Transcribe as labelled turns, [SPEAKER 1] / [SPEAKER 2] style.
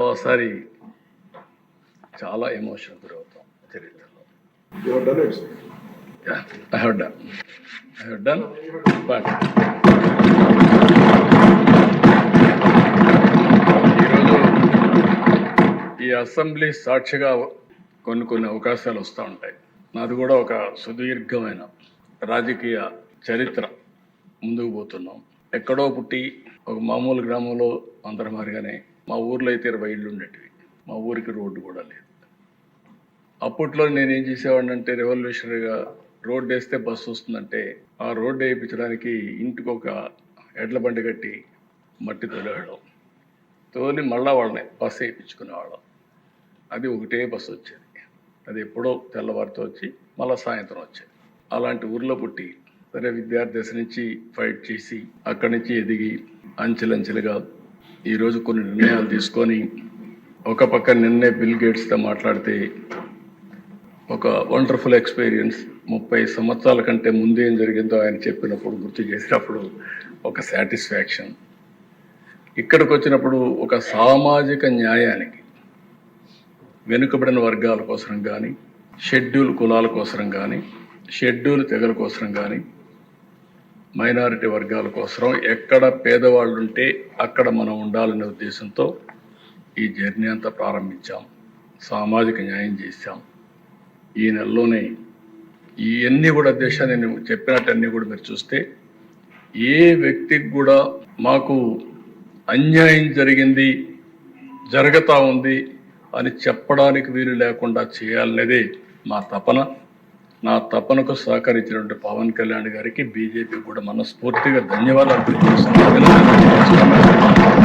[SPEAKER 1] ఓసారి చాలా ఎమోషన్ గురవుతాం చరిత్రలో. I have done, but ఈరోజు ఈ అసెంబ్లీ సాక్షిగా కొన్ని అవకాశాలు వస్తూ ఉంటాయి. నాది కూడా ఒక సుదీర్ఘమైన రాజకీయ చరిత్ర. ముందుకు పోతున్నాం. ఎక్కడో పుట్టి ఒక మామూలు గ్రామంలో అందరి మారిగానే మా ఊర్లో అయితే 20 ఇళ్ళు ఉండేటివి. మా ఊరికి రోడ్డు కూడా లేదు. అప్పట్లో నేనేం చేసేవాడిని అంటే, రెవల్యూషనరీగా రోడ్డు వేస్తే బస్సు వస్తుందంటే ఆ రోడ్డు వేయించడానికి ఇంటికి ఒక ఎడ్ల బండి కట్టి మట్టి తోలేవాళ్ళం. తోలి మళ్ళా వాళ్ళని బస్సు వేయించుకునేవాళ్ళం. అది ఒకటే బస్సు వచ్చేది. అది ఎప్పుడో తెల్లవారితో వచ్చి మళ్ళీ సాయంత్రం వచ్చేది. అలాంటి ఊర్లో పుట్టి సరే విద్యార్థి దశ నుంచి ఫైట్ చేసి అక్కడి నుంచి ఎదిగి అంచెలంచెలుగా ఈరోజు కొన్ని నిర్ణయాలు తీసుకొని, ఒక పక్క నిన్నే బిల్ గేట్స్తో మాట్లాడితే ఒక వండర్ఫుల్ ఎక్స్పీరియన్స్. 30 సంవత్సరాల కంటే ముందు ఏం జరిగిందో ఆయన చెప్పినప్పుడు గుర్తు చేసినప్పుడు ఒక సాటిస్ఫాక్షన్. ఇక్కడికి వచ్చినప్పుడు ఒక సామాజిక న్యాయానికి, వెనుకబడిన వర్గాల కోసం కానీ, షెడ్యూల్ కులాల కోసం కానీ, షెడ్యూల్ తెగల కోసం కానీ, మైనారిటీ వర్గాల కోసం ఎక్కడ పేదవాళ్ళు ఉంటే అక్కడ మనం ఉండాలనే ఉద్దేశంతో ఈ జర్నీ అంతా ప్రారంభించాం. సామాజిక న్యాయం చేశాం. ఈ నెలలోనే ఇవన్నీ కూడా దేశాన్ని నేను చెప్పినట్టన్నీ కూడా మీరు చూస్తే, ఏ వ్యక్తికి కూడా మాకు అన్యాయం జరిగింది, జరుగుతూ ఉంది అని చెప్పడానికి వీలు లేకుండా చేయాలనేదే మా తపన. నా తపనకు సహకరించినటువంటి పవన్ కళ్యాణ్ గారికి, బీజేపీ కూడా మనస్ఫూర్తిగా ధన్యవాదాలు తెలియజేస్తున్నాను.